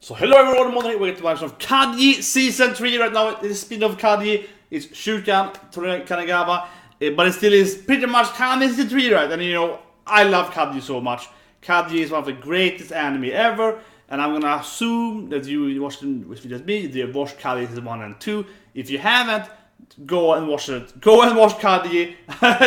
So hello everyone, welcome to my of Kaiji Season 3 right now. It's spin-off of Kaiji. It's Chuukan Kanriroku Tonegawa, but it still is pretty much Kaiji Season 3, right? And you know, I love Kaiji so much. Kaiji is one of the greatest anime ever, and I'm gonna assume that you watched it with just me. You watched Kaiji Season 1 and 2. If you haven't, go and watch it. Go and watch Kaiji,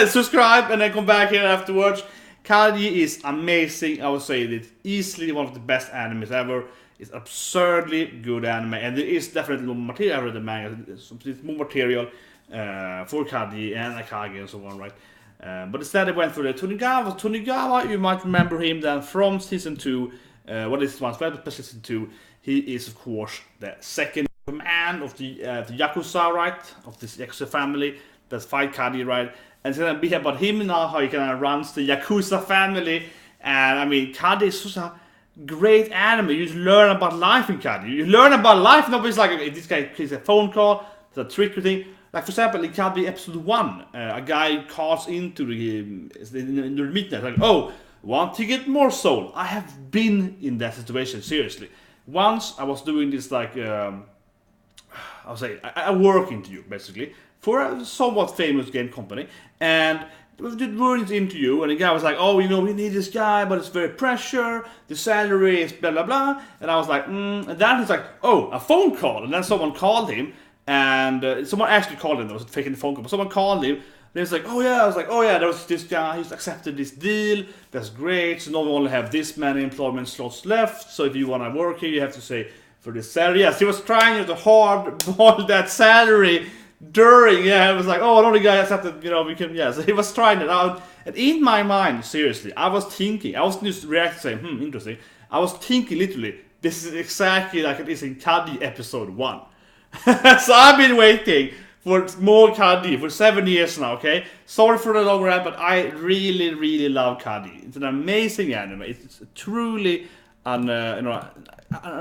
subscribe, and then come back here afterwards. Kaiji is amazing. I would say it's easily one of the best animes ever. It's absurdly good anime, and there is definitely more material in the manga. It's more material for Kaiji and Akagi and so on, right? But instead, I went for the Tonegawa. Tonegawa, you might remember him then from season 2. What is one special season 2? He is, of course, the second command of the Yakuza, right? Of this Yakuza family that's fight Kaiji, right? And it's gonna be about him now, how he kind of runs the Yakuza family. And I mean, Kaiji is such a great anime. You just learn about life in Kaiji. You learn about life. Nobody's like, okay, this guy plays a phone call, it's a trick or thing. Like for example, in Kaiji episode 1, a guy calls into the midnight, like, oh, want to get more soul? I have been in that situation, seriously. Once I was doing this like, I'll say, I work into you basically for a somewhat famous game company, and we did ruins into you, and the guy was like, oh, you know, we need this guy, but it's very pressure, the salary is blah blah blah, and I was like, and then he's like, oh, a phone call, and then someone called him, and someone actually called him, that was faking the phone call, but someone called him, and he's like, oh yeah, I was like, oh yeah, there was this guy, he's accepted this deal, that's great, so now we only have this many employment slots left, so if you want to work here, you have to say, for this salary, yes, he was trying to hard-boil that salary, during, yeah, it was like, oh, another guy accepted, you know, we can, yeah, so he was trying it out, and in my mind, seriously, I was thinking, I wasn't just reacting saying, interesting, I was thinking literally, this is exactly like it is in Kaiji episode 1, so I've been waiting for more Kaiji for 7 years now, okay, sorry for the long rant, but I really, really love Kaiji. It's an amazing anime, it's truly, you know,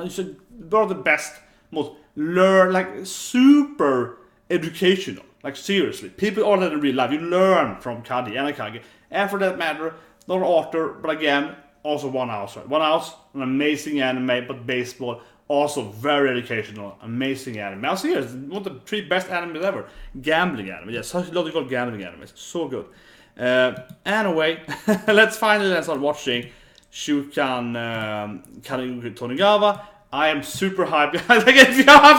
it's one of the best, most like, super educational, like seriously, people all that in real life, you learn from Kaiji and Akagi, and for that matter, not an author, but again, also One House, right? One House, an amazing anime, but baseball, also very educational, amazing anime. I'm serious, one of the 3 best animes ever. Gambling anime, yeah, such logical gambling anime, so good. Anyway, let's start watching Chuukan Kanriroku Tonegawa. I am super hyped. I'm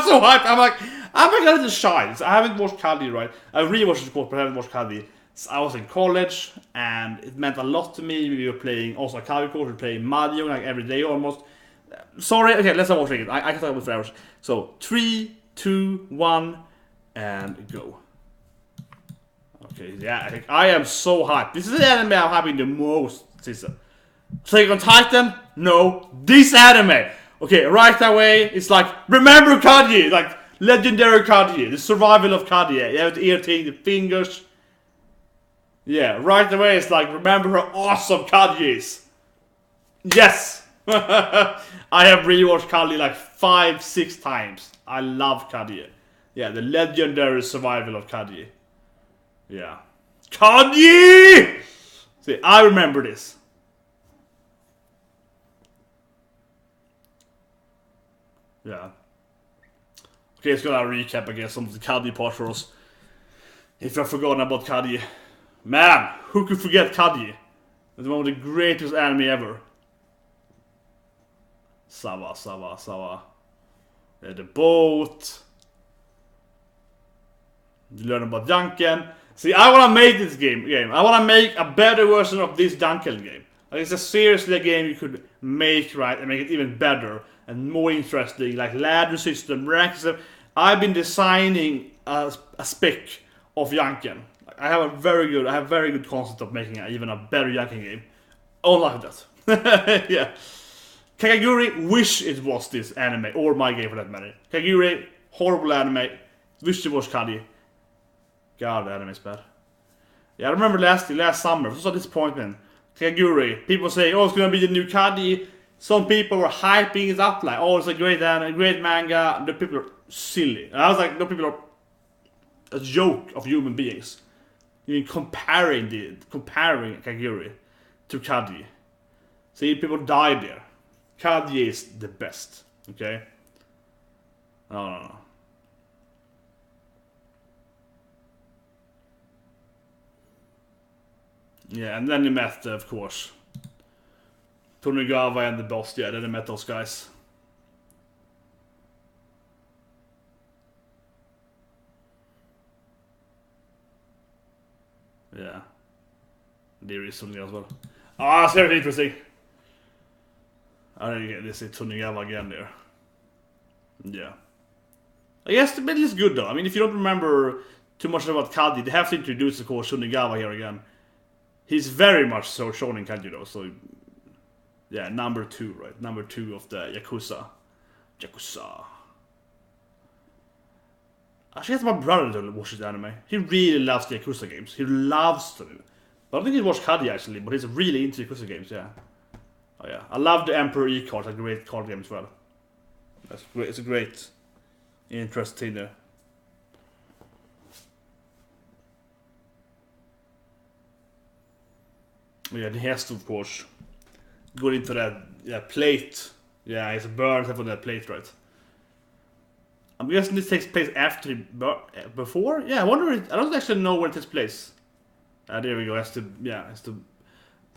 so hyped. I'm like a little shy. I haven't watched Kaiji, right? I really watched the course, but I haven't watched Kaiji. I was in college, and it meant a lot to me. We were playing also a Kaiji course. We were playing Mahjong like every day almost. Sorry. Okay, let's not watch it. I can talk about forever. So 3, 2, 1, and go. Okay, yeah. I am so hyped. This is the anime I'm hyping the most season. Attack on Titan? No. This anime. Okay, right away, it's like, remember Kaiji, like, legendary Kaiji, the survival of Kaiji, you have the ear thing, the fingers. Yeah, right away, it's like, remember how awesome Kaiji is. Yes! I have rewatched Kaiji like 5-6 times. I love Kaiji. Yeah, the legendary survival of Kaiji. Yeah. Kaiji! See, I remember this. Yeah. Okay, let's go to recap again some of the Kaiji parts for us. If you've forgotten about Kaiji. Man, who could forget Kaiji? It's one of the greatest anime ever. Sawa. Yeah, the boat. You learn about Duncan. See, I wanna make this game. I wanna make a better version of this Duncan game. Like, it's seriously a game you could make, right, and make it even better and more interesting, like ladder system, rank system. I've been designing a spec of Yanken. Like, I have a very good concept of making even a better Yanken game. Unlike that. Yeah. Kakaguri, wish it was this anime, or my game for that matter. Kakaguri, horrible anime. Wish it was Kaiji. God, the anime is bad. Yeah, I remember last summer, it was a disappointment. Kakaguri, people say, oh, it's gonna be the new Kaiji. Some people were hyping it up like, oh, it's a great anime, great manga. The people are silly. And I was like, no, people are a joke of human beings. You're comparing Kakaguri to Kaiji. See, people died there. Kaiji is the best. Okay. No. Yeah, and then you met, of course, Tonegawa and the boss. Yeah, then you met those guys. Yeah. There is something as well. Ah, it's very interesting. I don't get this Tonegawa again there. Yeah. I guess the middle is good though. I mean, if you don't remember too much about Kaiji, they have to introduce, of course, Tonegawa here again. He's very much so shown in Kaiji though, so... Yeah, number 2, right? Number 2 of the Yakuza. Actually, it's my brother that watches anime. He really loves the Yakuza games. He loves them. But I don't think he watched Kaiji actually, but he's really into Yakuza games, yeah. Oh yeah, I love the Emperor E card, a great card game as well. That's great. It's a great, interesting there. Yeah, he has to, of course, go into that plate. Yeah, it's a burn on that plate, right? I'm guessing this takes place after, before? Yeah, I wonder. I don't actually know where it takes place. There we go. Has to, has to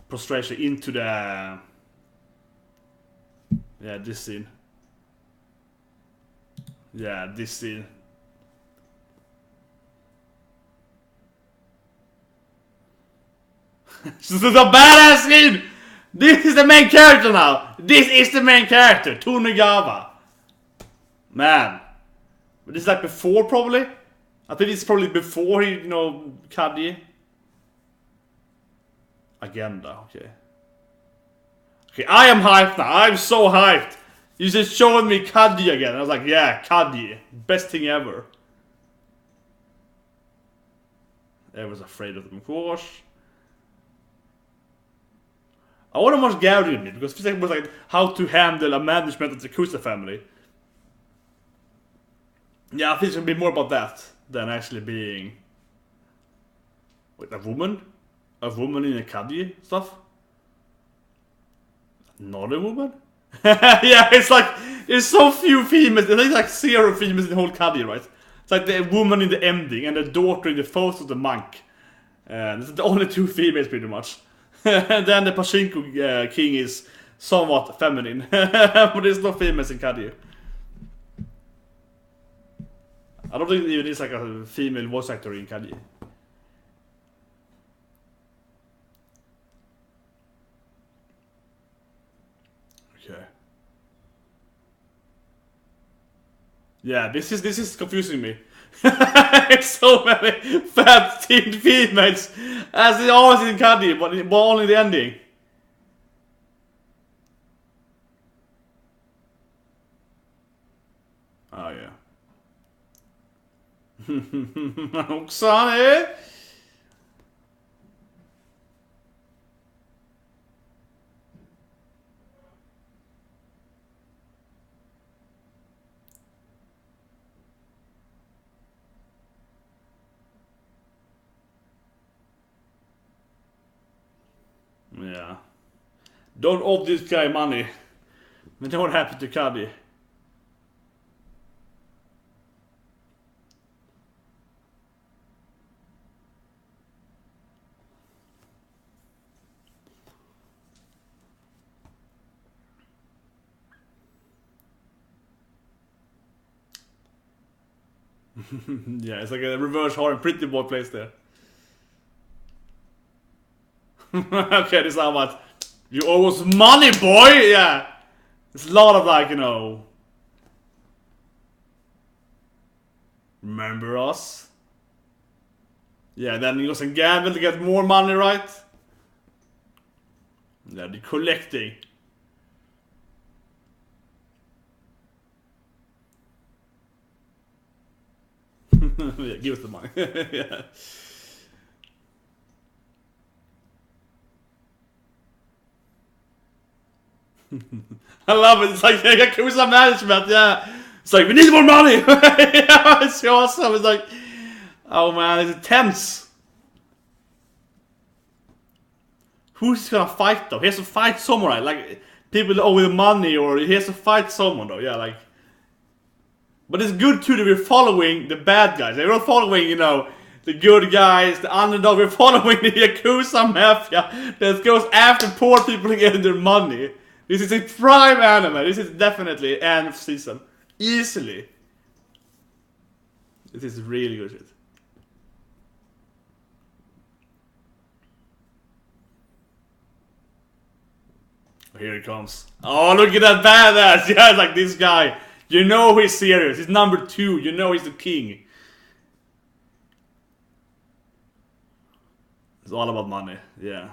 prostration into the. Yeah, this scene. Yeah, this scene. This is a badass scene! This is the main character now! This is the main character, Tonegawa. Man. But this is like before, probably? I think it's probably before he, Kaiji. Agenda, okay. Okay, I am hyped now. I'm so hyped. You just showed me Kaiji again. I was like, yeah, Kaiji. Best thing ever. I was afraid of them, of course. I wonder how much Gary did, because it was like how to handle a management of the Yakuza family. Yeah, I think it's gonna be more about that than actually being... Wait, a woman? A woman in a Kaiji stuff? Not a woman? Yeah, it's like, there's so few females, there's like 0 females in the whole Kaiji, right? It's like the woman in the ending and the daughter in the first of the monk. And it's the only 2 females pretty much. And then the Pachinko king is somewhat feminine. But there's no females in Kaiji. I don't think even it's like a female voice actor in Kaiji. Okay. Yeah, this is confusing me. It's so many fat teen females, as it always in Kaiji, but only the ending. Oh yeah. Oksane. Yeah. Don't owe this guy money. But what happened to Kaiji? Yeah, it's like a reverse horror pretty boy place there. Okay, this is how much. You owe us money, boy! Yeah. It's a lot of like, remember us? Yeah, then he goes and gamble to get more money, right? Yeah, the collecting. Yeah, give us the money. Yeah. I love it. It's like Yakuza management, yeah. It's like, we need more money. Yeah, it's so awesome. It's like, oh man, it's tense. Who's gonna fight though? He has to fight samurai. Like, people owe him money or he has to fight someone though. Yeah, like. But it's good too that we're following the bad guys. We're not following, you know, the good guys, the underdog. We're following the Yakuza Mafia that goes after poor people to get their money. This is a prime anime. This is definitely end of season. Easily. This is really good shit. Here it comes. Oh, look at that badass. Yeah, it's like this guy. You know he's serious. He's number 2. You know he's the king. It's all about money. Yeah.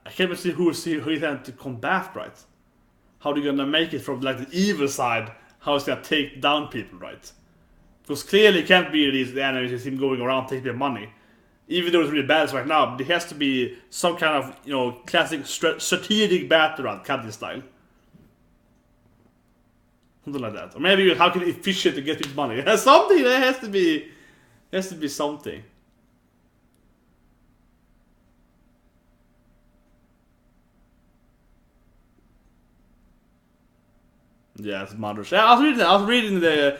I can't even see who he's going to combat, right? How they're gonna make it from like the evil side? How he's gonna take down people, right? Because clearly it can't be the enemies, it's him going around taking their money. Even though it's really bad right now, there has to be some kind of, you know, classic strategic battle around Kaiji style. Something like that. Or maybe how can he efficient to get his money? Something, there has to be something. Yeah, it's mother. Yeah, I was reading the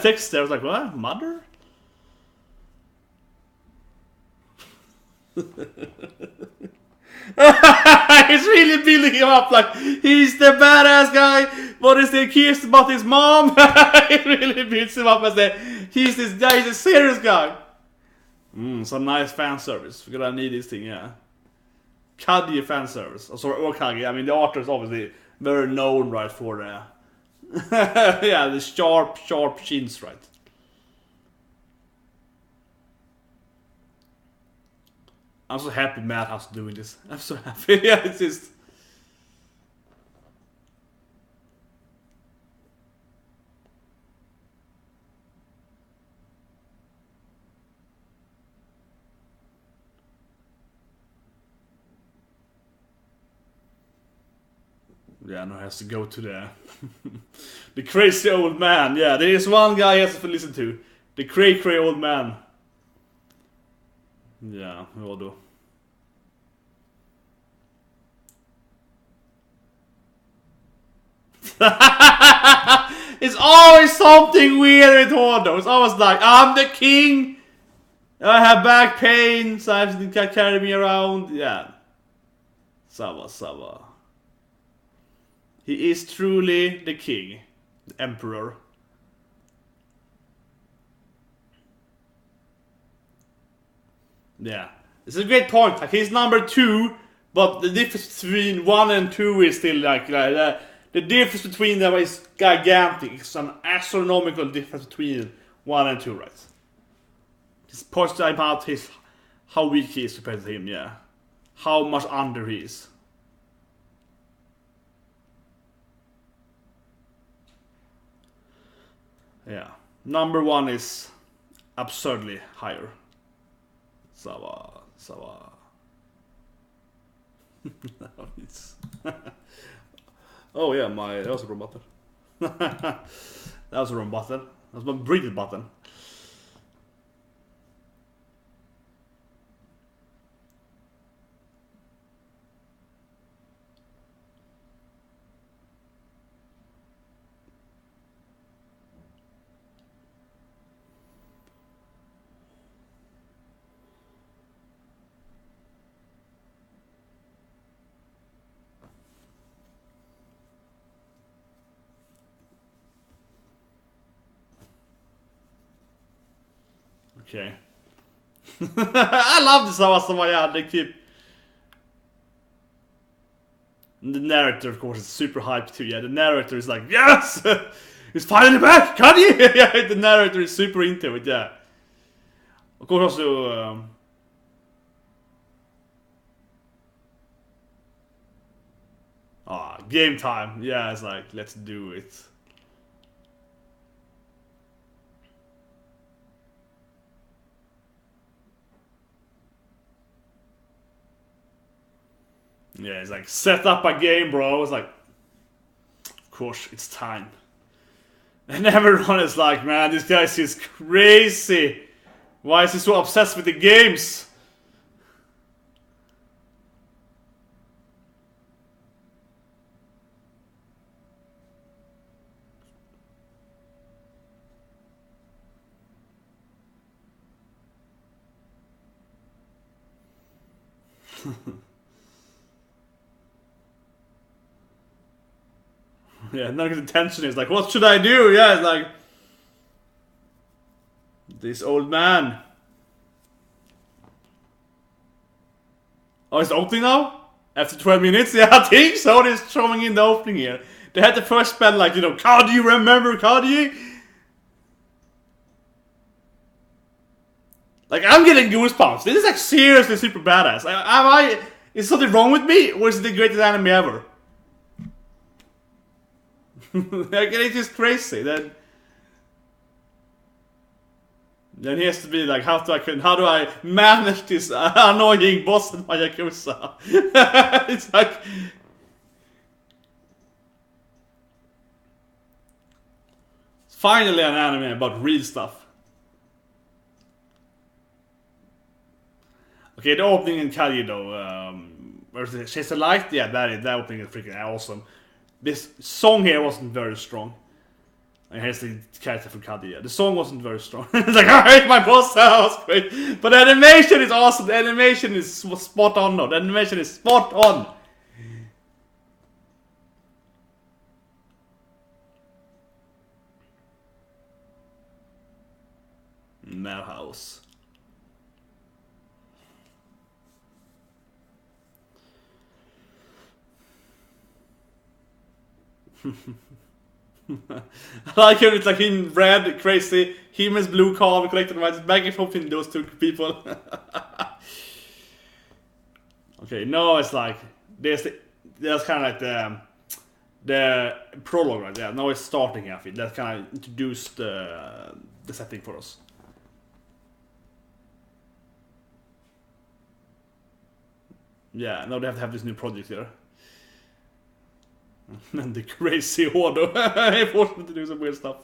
text there. I was like, what? Mother? He's really building him up like he's the badass guy. What is the curious about his mom? He really builds him up as he's this guy. He's a serious guy. Some nice fan service. We're gonna need this thing, yeah. Kaiji fan service. Oh, sorry, or Kaiji. I mean, the author is obviously very known, right, for yeah, the sharp chins, right. I'm so happy Madhouse doing this. I'm so happy. Yeah, it's just. Yeah, no, has to go to the the crazy old man. Yeah, there is one guy he has to listen to. The cray old man. Yeah, we all do. It's always something weird with Hyoudou. It's always like, I'm the king. I have back pain, so I have to carry me around. Yeah. Sawa. He is truly the king, the emperor. Yeah, it's a great point. Like he's number 2, but the difference between 1 and 2 is still like the difference between them is gigantic. It's an astronomical difference between 1 and 2, right? Just points about how weak he is compared to him. Yeah, how much under he is. Yeah, number 1 is absurdly higher. Sawa. Oh yeah, that was a wrong button. That was a wrong button. That was my breathe button. Okay. I love this Sawa, they keep. The narrator, of course, is super hyped too. Yeah, the narrator is like, yes! He's finally back! Kaiji! Yeah, the narrator is super into it, yeah. Of course, also. Game time. Yeah, it's like, let's do it. . Yeah, it's like set up a game, bro. It's like, of course, it's time. And everyone is like, man, this guy is crazy. Why is he so obsessed with the games? Yeah, none of the tension is like, what should I do? Yeah, it's like, this old man. Oh, it's opening now? After 12 minutes? Yeah, I think so. They're throwing in the opening here. They had to first spell like, you know, Kaiji, remember Kaiji? Like, I'm getting goosebumps. This is like seriously super badass. Is something wrong with me? Or is it the greatest anime ever? Like, it's just crazy. Then he has to be like, how do I manage this annoying boss in my Yakuza? It's like, finally an anime about real stuff. Okay, the opening in Kaiji though, where's the Chase the Light? Yeah, that opening is freaking awesome. This song here wasn't very strong. And here's the character from Kaiji. Yeah. The song wasn't very strong. It's like, I hate my boss, that was great. But the animation is awesome. The animation is spot on. No, the animation is spot on. Madhouse. I like how it's like in red, crazy, him is blue, calm, collected rights, back and forth in those two people. Okay, no, it's like there's kind of like the prologue right there. Now it's starting. I think that kind of introduced the setting for us. Yeah, now they have to have this new project here. And the crazy Hyoudou. He forced me to do some weird stuff.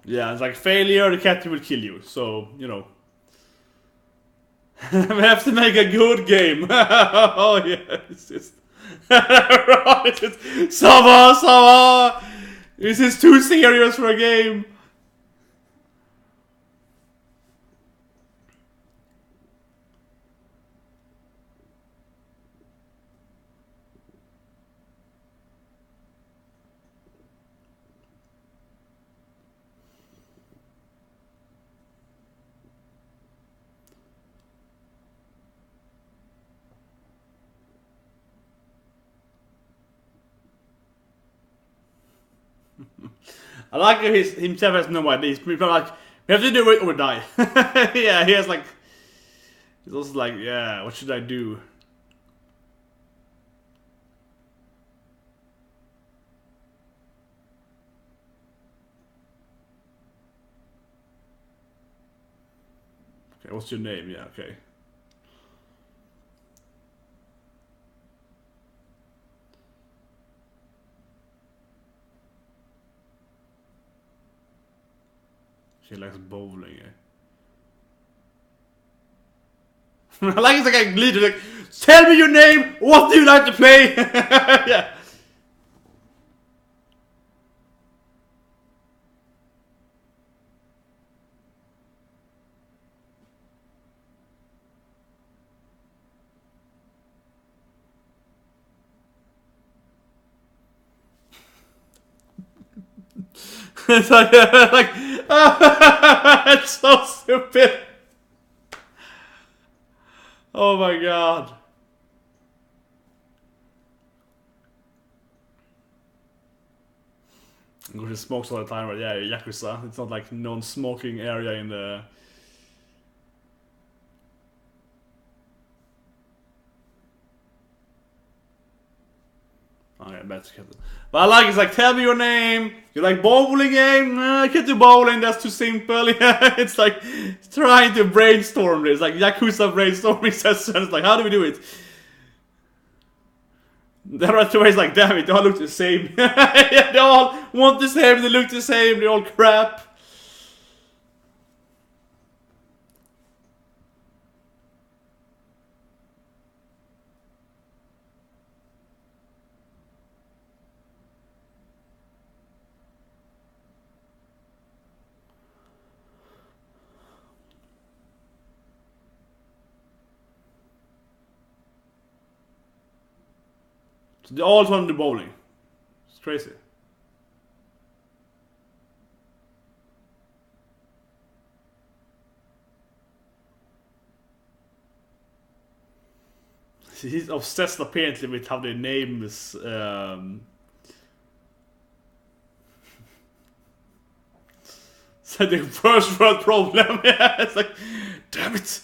Yeah, it's like failure, the cat will kill you. So, you know. We have to make a good game. Oh yeah, it's just Sama! This is too serious for a game. I like how himself has no idea. He's probably like, we have to do it or die. Yeah, he has like, he's also like, yeah, what should I do? Okay, what's your name? Yeah, okay. She likes bowling, yeah. I like it's like a leader, like, tell me your name, what do you like to play? Yeah. It's like, it's so stupid. Oh my god. Because it smokes all the time, right? Yeah, Yakuza. It's not like non-smoking area in the... Okay, that's good. But I like it's like, tell me your name. You like bowling game? I can't do bowling. That's too simple. It's like trying to brainstorm this, like Yakuza brainstorming sessions. Like, how do we do it? The narrator is like, damn it, they all look the same. They all want the same. They look the same. They're all crap. They all want to do bowling. It's crazy. He's obsessed apparently with how they name this. So the first world problem. Yeah, it's like, damn it,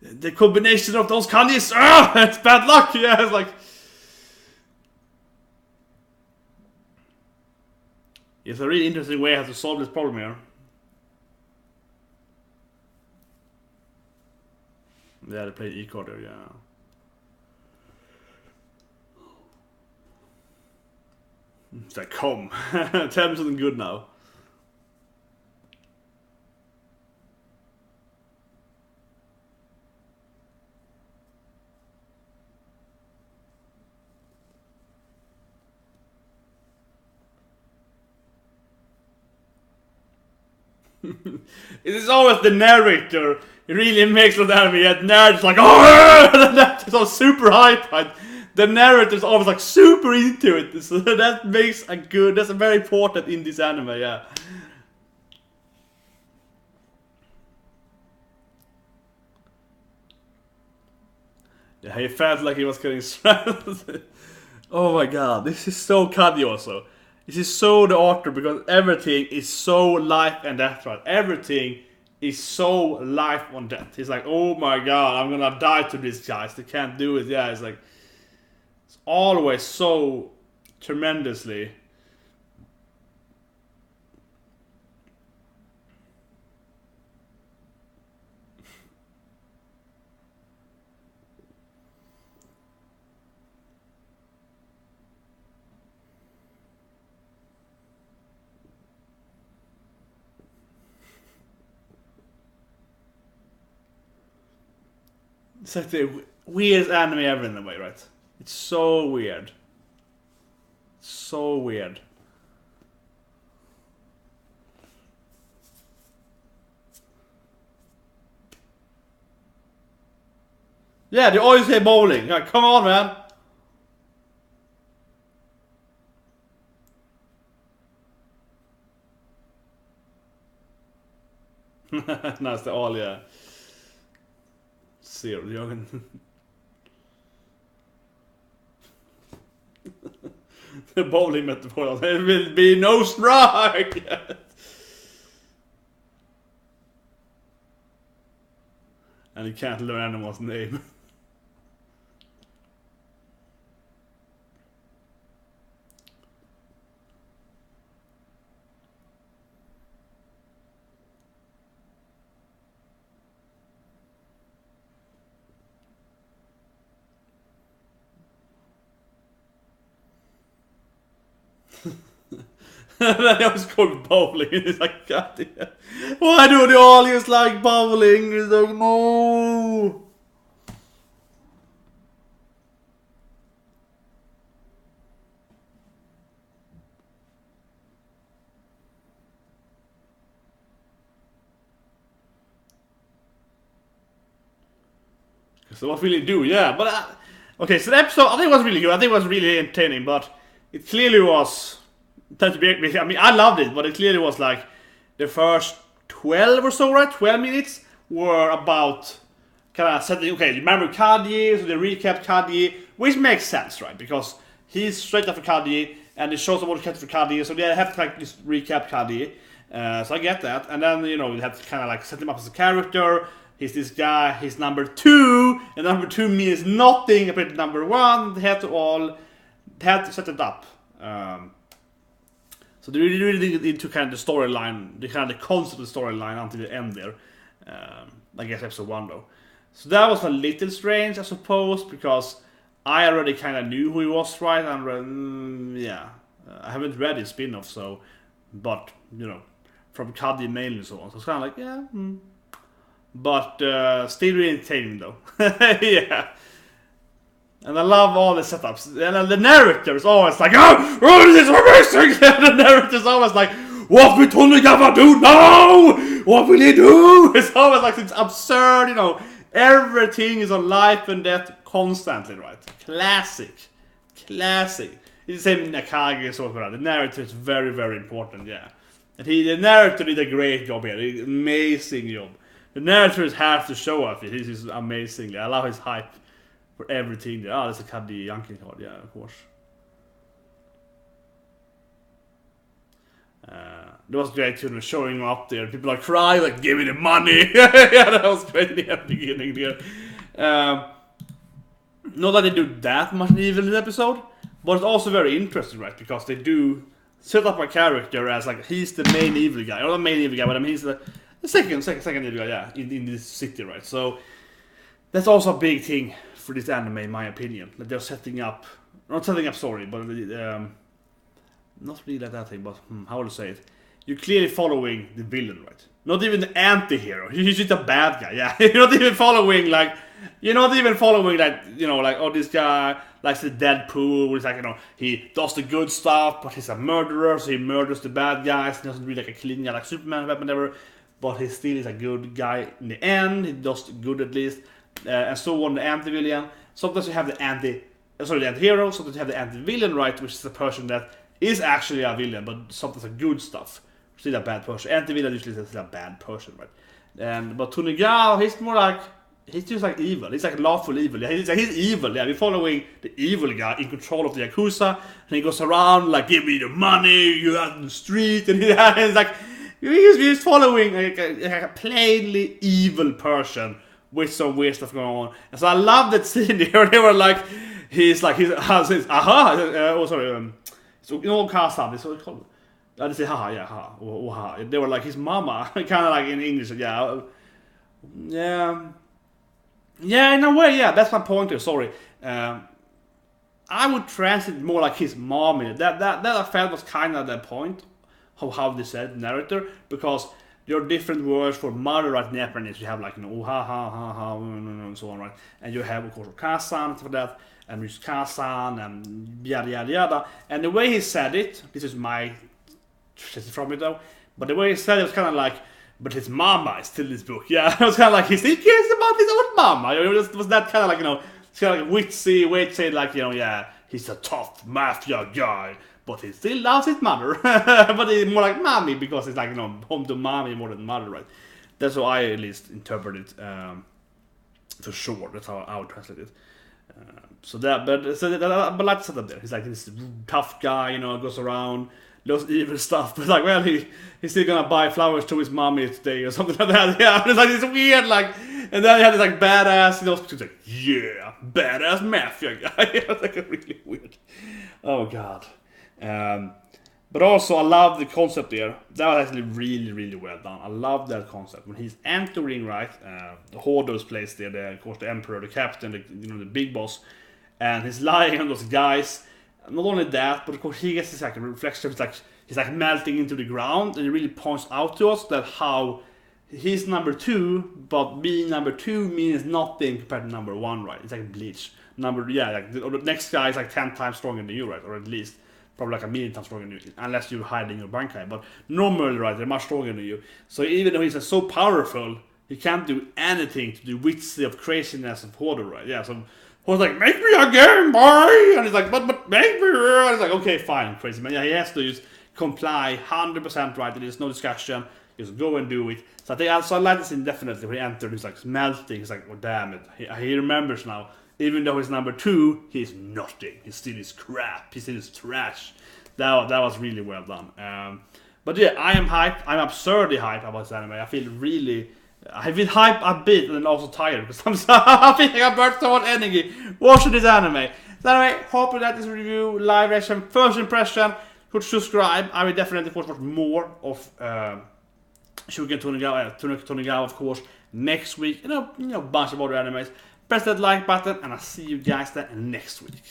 the combination of those kanjis. It's bad luck. Yeah, it's like. It's a really interesting way how to solve this problem here. Yeah, they played E-card there, yeah. It's like, come. Tell me something good now. It is always the narrator. It really makes the anime. Yet narrator's like, oh, that's all super hype. Right? The narrator's always like super into it. So that makes a good. That's a very important in this anime. Yeah. Yeah, he felt like he was getting strangled. Oh my god, this is so Kaiji also. This is so the author because everything is so life and death, right? Everything is so life and death. He's like, oh my god, I'm gonna die to these guys. They can't do it. Yeah, it's like, it's always so tremendously. It's like the weirdest anime ever in a way, right? It's so weird. So weird. Yeah, they always say bowling. Like, come on, man. No, it's the all, yeah. Zero, Jürgen. The bowling metaphor. There will be no strike. And you can't learn anyone's name. That was called bowling. It's like, god damn. Why do they all just like bowling? It's like, no. So what will it do? Yeah, but okay. So the episode, I think it was really good. I think it was really entertaining, but it clearly was. I mean, I loved it, but it clearly was like the first 12 or so, right? 12 minutes were about kind of setting. Okay, you remember Kaiji, so they recapped Kaiji, which makes sense, right? Because he's straight after Kaiji, and it shows about the character for Kaiji, so they have to like just recap Kaiji. So I get that, and then you know you have to kind of like set him up as a character. He's this guy. He's number 2, and number 2 means nothing compared to number 1. They have to all had to set it up. So they really dig into kind of the storyline, the kind of the concept of the storyline until the end there. I guess episode 1 though. So that was a little strange, I suppose, because I already kind of knew who he was, right? And yeah, I haven't read his spin-off, so, but you know, from Kaiji mainly and so on. So it's kind of like, yeah, but still really entertaining though. Yeah. And I love all the setups. And the narrator is always like, oh, this is amazing! And the narrator is always like, what will Tonegawa do now? What will he do? It's always like, it's absurd, you know. Everything is on life and death constantly, right? Classic. It's the same in Akagi and so on. The narrator is very, very important, yeah. And the narrator did a great job here. Amazing job. The narrators have to show off it. This is amazing. I love his hype for everything. Oh, that's a Kaiji Yankee card, yeah, of course. That was great too, showing him up there. People like cry, like, give me the money. Yeah, that was great in the beginning there. Not that they do that much evil in the episode, but it's also very interesting, right? Because they do set up a character as like he's the main evil guy, or not the main evil guy, but I mean he's the second evil guy, yeah, in this city, right? So that's also a big thing for this anime, in my opinion. That they're setting up, sorry, but not really like that thing, but how would I say it? You're clearly following the villain, right? Not even the anti-hero. He's just a bad guy, yeah. You're not even following like, you know, like, oh, this guy likes the Deadpool. It's like, you know, he does the good stuff, but he's a murderer, so he murders the bad guys. He doesn't really like a clean guy like Superman, whatever. But he still is a good guy in the end. He does good at least, and so on. The anti-villain. Sometimes you have the anti-hero. Sometimes you have the anti-villain, right, which is the person that is actually a villain, but sometimes a good stuff. Still a bad person. Anti-villain usually is a bad person, right? But Tonegawa, he's more like, he's just like evil. He's like lawful evil. Yeah, he's evil. Yeah, we're following the evil guy in control of the Yakuza, and he goes around like, give me the money, you out in the street, and he's like, he's following a plainly evil person with some weird stuff going on. And so I love that scene there. They were like, he's so in all Kazan, it's what it's called. They say haha, yeah, haha, oh, haha. They were like his mama, kind of like in English, yeah, in a way, yeah. That's my point here. Sorry, I would translate more like his mom in it. That I felt was kind of the point of how they said narrator, because there are different words for mother, right? In Japanese, you have like, you know, oh, ha ha ha ha, and so on, right? And you have of course Kazan for that, and Kazan, and yada yada yada. And the way he said it, this is my from it though, but the way he said it was kind of like, but his mama is still in this book. Yeah, it was kind of like he still cares about his own mama. It was that kind of like, you know, it's kind of like witsy way to say like, you know, yeah, he's a tough mafia guy, but he still loves his mother. But he's more like mommy, because it's like, you know, home to mommy more than mother, right? That's how I at least interpret it, for sure. That's how I would translate it. But let's set up there. He's like this tough guy, you know, goes around, does evil stuff, but like, well, he's still gonna buy flowers to his mommy today or something like that. Yeah, it's like this weird, like, and then he had this like badass, you know, he's like, yeah, badass mafia guy. It's like really weird. Oh god. But also I love the concept there. That was actually really, really well done. I love that concept when he's entering, right, the Hyoudou's place there, of course the emperor, the captain, the big boss, and he's lying on those guys. Not only that, but of course he gets this like reflection. It's like he's like melting into the ground, and it really points out to us that how he's number 2, but being number 2 means nothing compared to number 1, right? It's like Bleach. Like the next guy is like 10 times stronger than you, right? Or at least probably like a million times stronger than you, unless you're hiding your bankai. But normally, right, they're much stronger than you. So even though he's so powerful, he can't do anything to the witsy of craziness of Hyoudou, right? Yeah, so Hyoudou's like, make me a game, boy! And he's like, but make me! And he's like, okay, fine, crazy man. Yeah, he has to just comply 100% right, there's no discussion, just go and do it. So I like this indefinitely when he entered, he's like melting, he's like, oh damn it, he remembers now. Even though he's number 2, he's nothing. He still is crap. He still is trash. That was really well done. But yeah, I am hyped. I'm absurdly hyped about this anime. I feel hyped a bit and then also tired because I feel like I burnt so much energy watching this anime. So anyway, hope that this review, live reaction, first impression. Could subscribe. I will definitely watch more of Chuukan Tonegawa, of course, next week. You know, bunch of other animes. Press that like button, and I'll see you guys then next week.